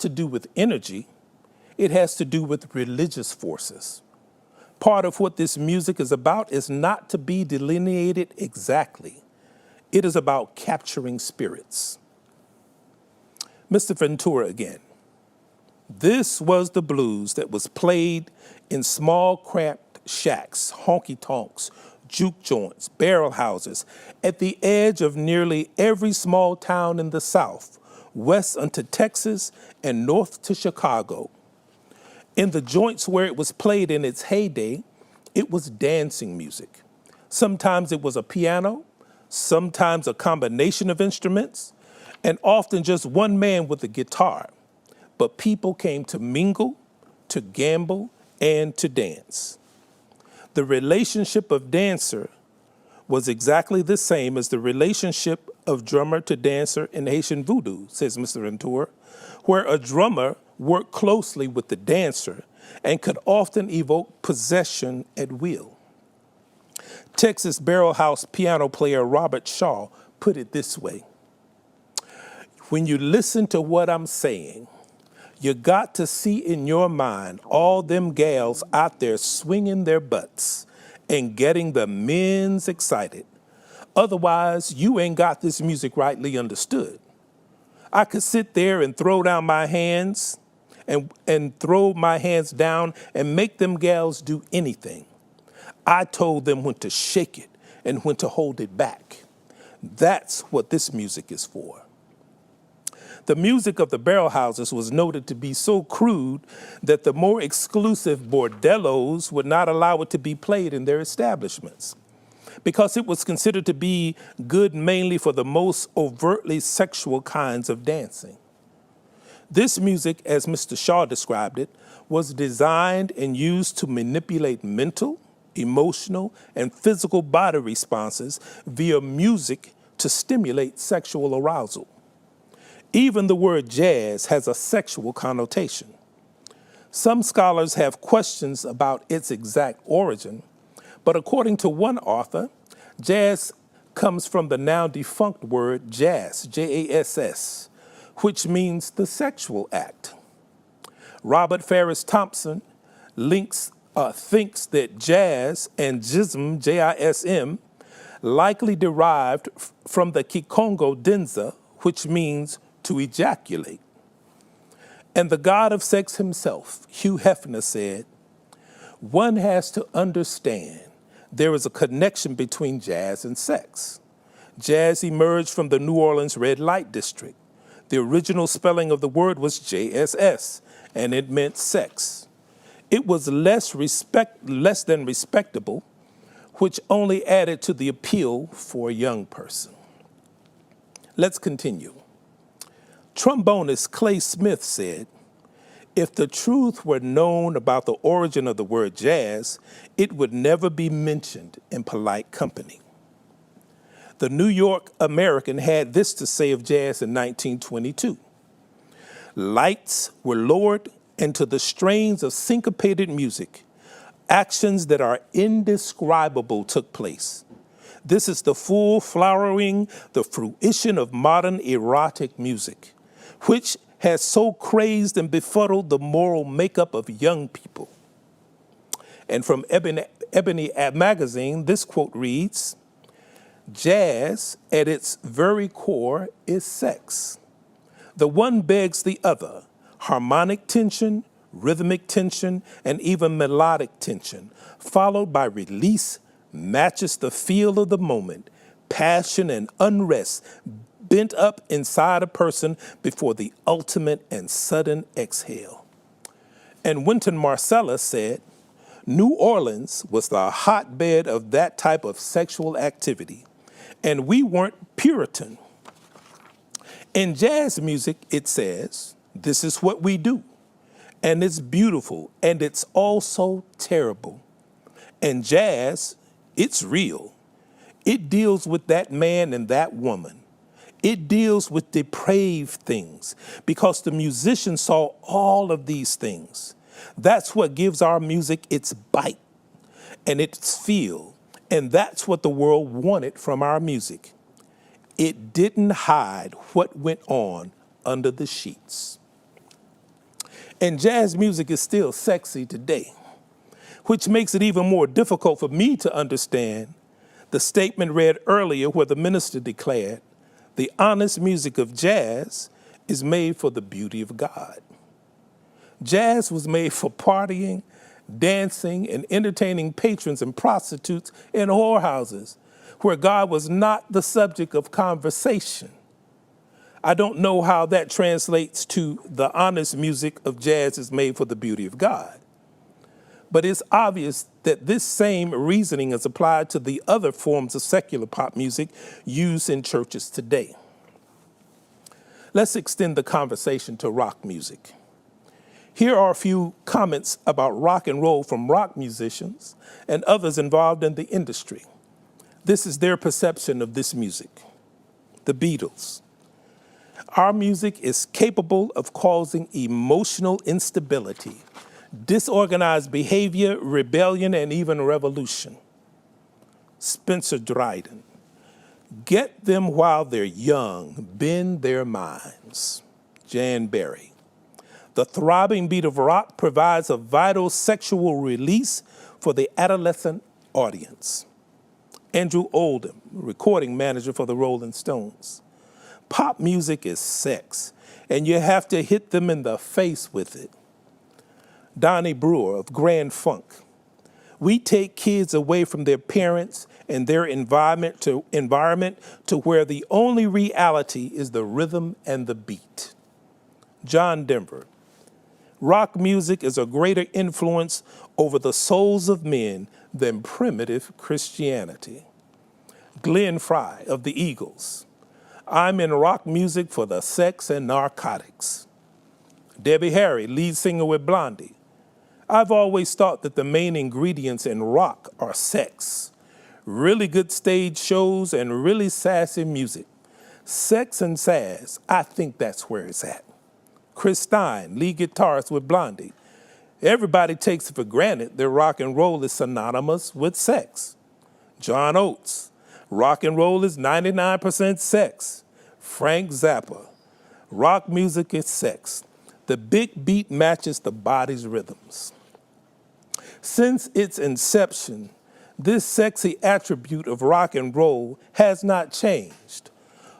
to do with energy, it has to do with religious forces. Part of what this music is about is not to be delineated exactly. It is about capturing spirits. Mr. Ventura again. This was the blues that was played in small cramped shacks, honky-tonks, juke joints, barrel houses, at the edge of nearly every small town in the South, west unto Texas and north to Chicago. In the joints where it was played in its heyday, it was dancing music. Sometimes it was a piano, sometimes a combination of instruments, and often just one man with a guitar. But people came to mingle, to gamble, and to dance. The relationship of dancer was exactly the same as the relationship of drummer to dancer in Haitian voodoo, says Mr. Ventura, where a drummer worked closely with the dancer and could often evoke possession at will. Texas barrel house piano player Robert Shaw put it this way: when you listen to what I'm saying, you got to see in your mind all them gals out there swinging their butts and getting the men's excited. Otherwise, you ain't got this music rightly understood. I could sit there and throw down my hands and throw my hands down and make them gals do anything. I told them when to shake it and when to hold it back. That's what this music is for. The music of the barrel houses was noted to be so crude that the more exclusive bordellos would not allow it to be played in their establishments, because it was considered to be good mainly for the most overtly sexual kinds of dancing. This music, as Mr. Shaw described it, was designed and used to manipulate mental, emotional, and physical body responses via music to stimulate sexual arousal. Even the word jazz has a sexual connotation. Some scholars have questions about its exact origin, but according to one author, jazz comes from the now defunct word jazz, J-A-S-S, which means the sexual act. Robert Farris Thompson thinks that jazz and jism, J-I-S-M, likely derived from the Kikongo Denza, which means to ejaculate. And the god of sex himself, Hugh Hefner, said, one has to understand there is a connection between jazz and sex. Jazz emerged from the New Orleans red light district. The original spelling of the word was JSS, and it meant sex. It was less than respectable, which only added to the appeal for a young person. Let's continue. Trombonist Clay Smith said, if the truth were known about the origin of the word jazz, it would never be mentioned in polite company. The New York American had this to say of jazz in 1922. Lights were lowered, and to the strains of syncopated music, actions that are indescribable took place. This is the full flowering, the fruition of modern erotic music, which has so crazed and befuddled the moral makeup of young people. And from Ebony magazine, this quote reads, jazz at its very core is sex. The one begs the other, harmonic tension, rhythmic tension, and even melodic tension, followed by release, matches the feel of the moment, passion and unrest bent up inside a person before the ultimate and sudden exhale. And Wynton Marsalis said, New Orleans was the hotbed of that type of sexual activity, and we weren't Puritan. In jazz music, it says, this is what we do, and it's beautiful, and it's also terrible. And jazz, it's real. It deals with that man and that woman. It deals with depraved things because the musician saw all of these things. That's what gives our music its bite and its feel, and that's what the world wanted from our music. It didn't hide what went on under the sheets. And jazz music is still sexy today, which makes it even more difficult for me to understand the statement read earlier where the minister declared, "The honest music of jazz is made for the beauty of God." Jazz was made for partying, dancing, and entertaining patrons and prostitutes in whorehouses, where God was not the subject of conversation. I don't know how that translates to the honest music of jazz is made for the beauty of God. But it's obvious that this same reasoning is applied to the other forms of secular pop music used in churches today. Let's extend the conversation to rock music. Here are a few comments about rock and roll from rock musicians and others involved in the industry. This is their perception of this music. The Beatles. Our music is capable of causing emotional instability, disorganized behavior, rebellion, and even revolution. Spencer Dryden. Get them while they're young, bend their minds. Jan Berry. The throbbing beat of rock provides a vital sexual release for the adolescent audience. Andrew Oldham, recording manager for the Rolling Stones. Pop music is sex, and you have to hit them in the face with it. Donnie Brewer of Grand Funk. We take kids away from their parents and their environment to where the only reality is the rhythm and the beat. John Denver. Rock music is a greater influence over the souls of men than primitive Christianity. Glenn Frey of the Eagles. I'm in rock music for the sex and narcotics. Debbie Harry, lead singer with Blondie. I've always thought that the main ingredients in rock are sex, really good stage shows, and really sassy music. Sex and sass, I think that's where it's at. Chris Stein, lead guitarist with Blondie. Everybody takes it for granted that rock and roll is synonymous with sex. John Oates, rock and roll is 99% sex. Frank Zappa, rock music is sex. The big beat matches the body's rhythms. Since its inception, this sexy attribute of rock and roll has not changed.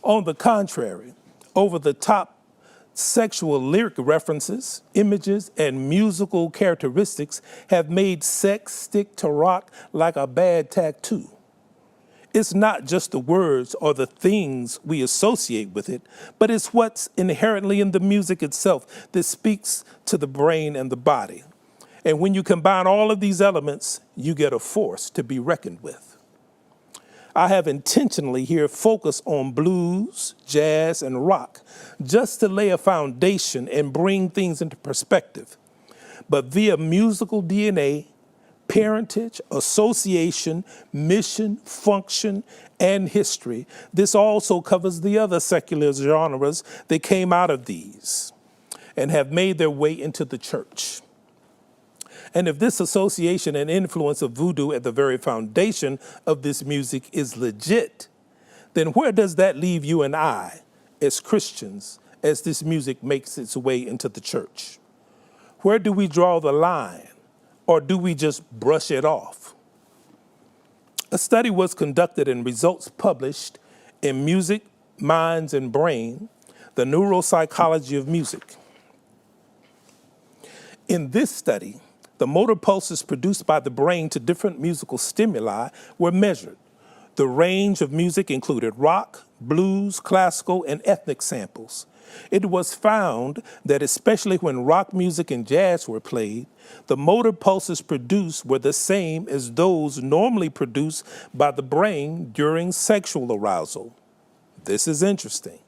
On the contrary, over-the-top sexual lyric references, images, and musical characteristics have made sex stick to rock like a bad tattoo. It's not just the words or the things we associate with it, but it's what's inherently in the music itself that speaks to the brain and the body. And when you combine all of these elements, you get a force to be reckoned with. I have intentionally here focused on blues, jazz, and rock, just to lay a foundation and bring things into perspective. But via musical DNA, parentage, association, mission, function, and history, this also covers the other secular genres that came out of these and have made their way into the church. And if this association and influence of voodoo at the very foundation of this music is legit, then where does that leave you and I as Christians as this music makes its way into the church? Where do we draw the line, or do we just brush it off? A study was conducted and results published in Music, Minds, and Brain, the neuropsychology of music. In this study, the motor pulses produced by the brain to different musical stimuli were measured. The range of music included rock, blues, classical, and ethnic samples. It was found that especially when rock music and jazz were played, the motor pulses produced were the same as those normally produced by the brain during sexual arousal. This is interesting.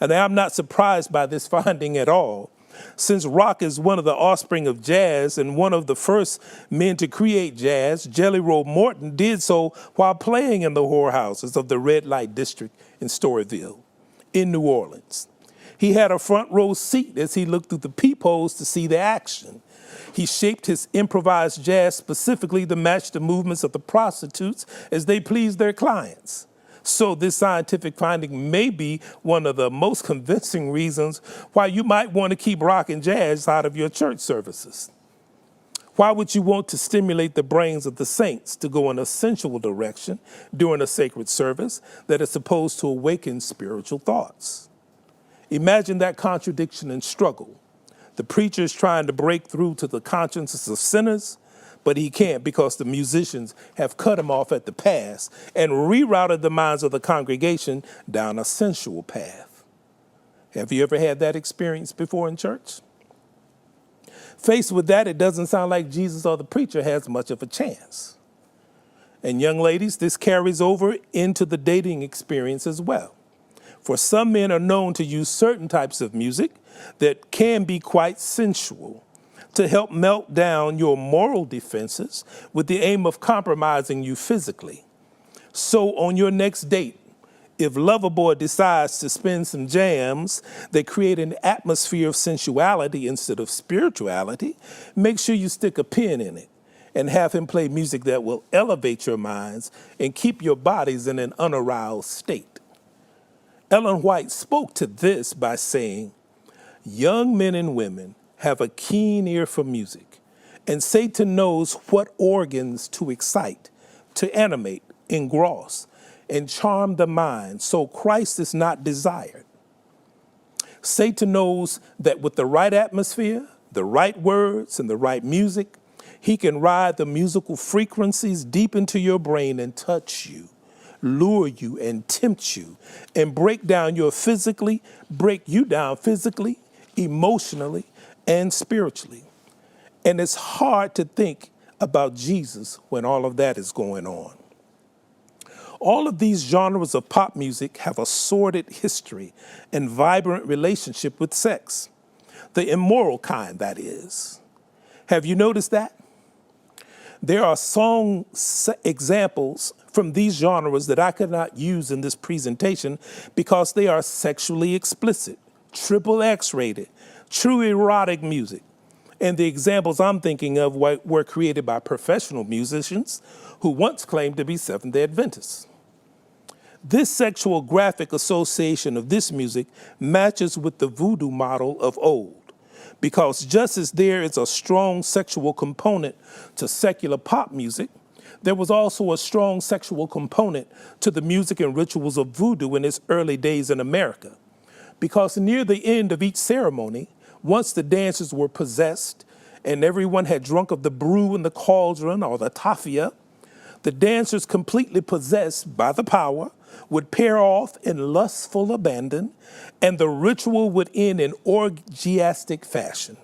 And I'm not surprised by this finding at all, since rock is one of the offspring of jazz and one of the first men to create jazz. Jelly Roll Morton did so while playing in the whorehouses of the Red Light District in Storyville, in New Orleans. He had a front row seat as he looked through the peepholes to see the action. He shaped his improvised jazz specifically to match the movements of the prostitutes as they pleased their clients. So this scientific finding may be one of the most convincing reasons why you might want to keep rock and jazz out of your church services. Why would you want to stimulate the brains of the saints to go in a sensual direction during a sacred service that is supposed to awaken spiritual thoughts? Imagine that contradiction and struggle. The preacher is trying to break through to the consciences of sinners, but he can't because the musicians have cut him off at the pass and rerouted the minds of the congregation down a sensual path. Have you ever had that experience before in church? Faced with that, it doesn't sound like Jesus or the preacher has much of a chance. And young ladies, this carries over into the dating experience as well. For some men are known to use certain types of music that can be quite sensual to help melt down your moral defenses with the aim of compromising you physically. So on your next date, if Loverboy decides to spin some jams that create an atmosphere of sensuality instead of spirituality, make sure you stick a pin in it and have him play music that will elevate your minds and keep your bodies in an unaroused state. Ellen White spoke to this by saying, young men and women have a keen ear for music, and Satan knows what organs to excite, to animate, engross, and charm the mind, so Christ is not desired. Satan knows that with the right atmosphere, the right words, and the right music, he can ride the musical frequencies deep into your brain and touch you, lure you and tempt you, and break you down physically, emotionally, and spiritually. And it's hard to think about Jesus when all of that is going on. All of these genres of pop music have a sordid history and vibrant relationship with sex. The immoral kind, that is. Have you noticed that? There are song examples from these genres that I could not use in this presentation because they are sexually explicit, XXX rated, true erotic music. And the examples I'm thinking of were created by professional musicians who once claimed to be Seventh-day Adventists. This sexual graphic association of this music matches with the voodoo model of old, because just as there is a strong sexual component to secular pop music, there was also a strong sexual component to the music and rituals of voodoo in its early days in America. Because near the end of each ceremony, once the dancers were possessed and everyone had drunk of the brew in the cauldron or the tafia, the dancers completely possessed by the power would pair off in lustful abandon, and the ritual would end in orgiastic fashion.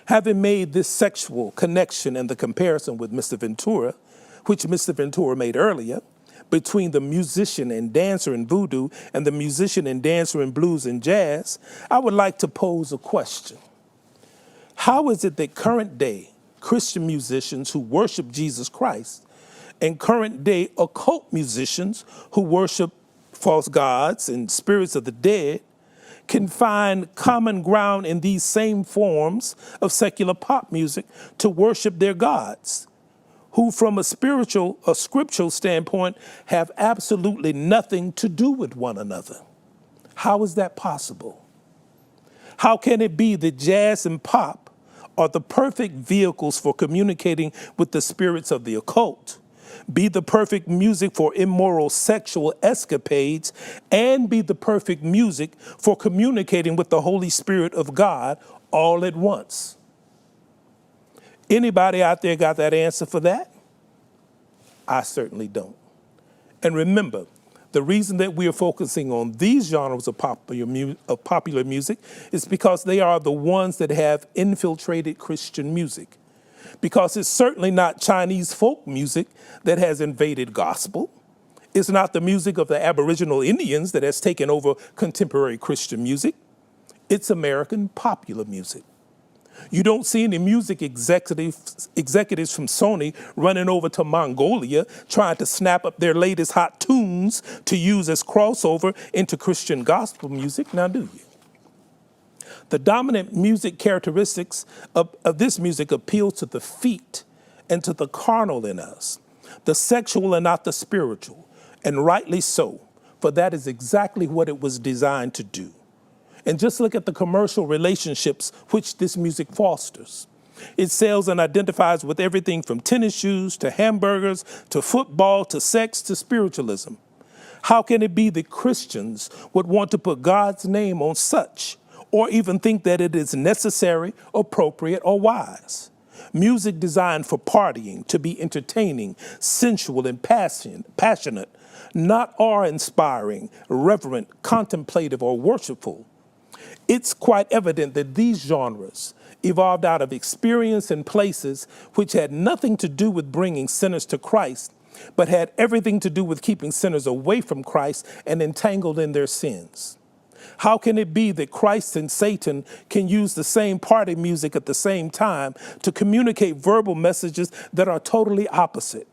Having made this sexual connection and the comparison with Mr. Ventura, which Mr. Ventura made earlier, between the musician and dancer in voodoo and the musician and dancer in blues and jazz, I would like to pose a question. How is it that current day Christian musicians who worship Jesus Christ and current day occult musicians who worship false gods and spirits of the dead can find common ground in these same forms of secular pop music to worship their gods, who from a scriptural standpoint have absolutely nothing to do with one another? How is that possible? How can it be that jazz and pop are the perfect vehicles for communicating with the spirits of the occult, be the perfect music for immoral sexual escapades, and be the perfect music for communicating with the Holy Spirit of God all at once? Anybody out there got that answer for that? I certainly don't. And remember, the reason that we are focusing on these genres of popular music is because they are the ones that have infiltrated Christian music. Because it's certainly not Chinese folk music that has invaded gospel. It's not the music of the Aboriginal Indians that has taken over contemporary Christian music. It's American popular music. You don't see any music executives from Sony running over to Mongolia trying to snap up their latest hot tunes to use as crossover into Christian gospel music, now do you? The dominant music characteristics of this music appeal to the feet and to the carnal in us, the sexual and not the spiritual. And rightly so, for that is exactly what it was designed to do. And just look at the commercial relationships which this music fosters. It sells and identifies with everything from tennis shoes to hamburgers to football to sex to spiritualism. How can it be that Christians would want to put God's name on such, or even think that it is necessary, appropriate, or wise? Music designed for partying, to be entertaining, sensual, and passionate, not awe-inspiring, reverent, contemplative, or worshipful. It's quite evident that these genres evolved out of experience and places which had nothing to do with bringing sinners to Christ, but had everything to do with keeping sinners away from Christ and entangled in their sins. How can it be that Christ and Satan can use the same party music at the same time to communicate verbal messages that are totally opposite?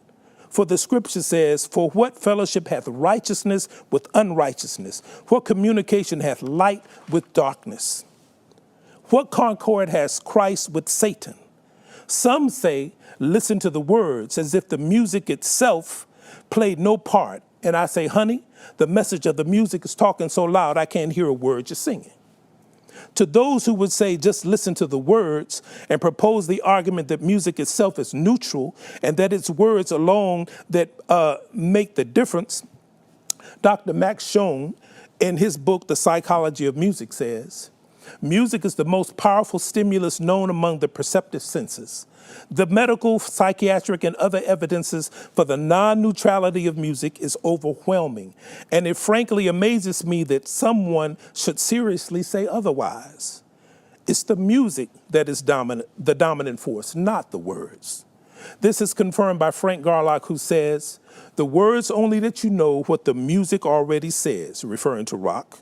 For the scripture says, "For what fellowship hath righteousness with unrighteousness? What communication hath light with darkness? What concord has Christ with Satan?" Some say, listen to the words as if the music itself played no part. And I say, honey, the message of the music is talking so loud I can't hear a word you're singing. To those who would say just listen to the words and propose the argument that music itself is neutral and that it's words alone that make the difference, Dr. Max Schoen, in his book, The Psychology of Music, says, music is the most powerful stimulus known among the perceptive senses. The medical, psychiatric, and other evidences for the non-neutrality of music is overwhelming, and it frankly amazes me that someone should seriously say otherwise. It's the music that is the dominant force, not the words. This is confirmed by Frank Garlock, who says, "The words only let you know what the music already says," referring to rock.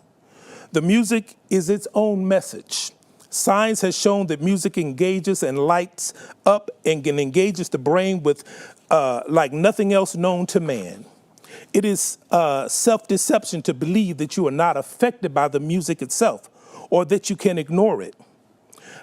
The music is its own message. Science has shown that music engages and lights up and engages the brain with like nothing else known to man. It is self-deception to believe that you are not affected by the music itself or that you can ignore it.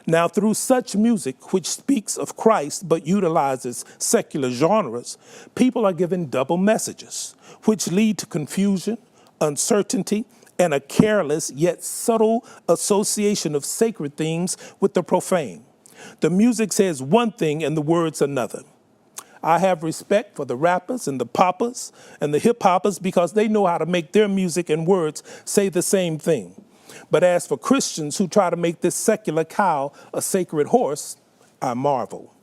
Now, through such music, which speaks of Christ but utilizes secular genres, people are given double messages, which lead to confusion, uncertainty, and a careless yet subtle association of sacred themes with the profane. The music says one thing and the words another. I have respect for the rappers and the poppers and the hip hoppers because they know how to make their music and words say the same thing. But as for Christians who try to make this secular cow a sacred horse, I marvel.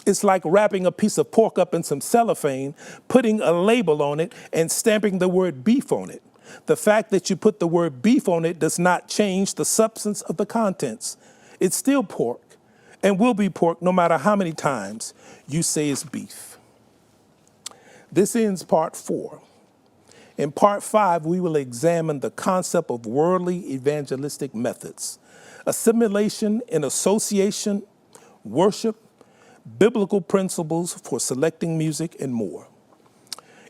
It's like wrapping a piece of pork up in some cellophane, putting a label on it, and stamping the word beef on it. The fact that you put the word beef on it does not change the substance of the contents. It's still pork and will be pork no matter how many times you say it's beef. This ends part 4. In part 5, we will examine the concept of worldly evangelistic methods, assimilation and association, worship, biblical principles for selecting music, and more.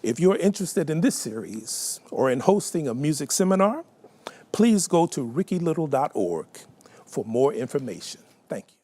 If you're interested in this series or in hosting a music seminar, please go to rickylittle.org for more information. Thank you.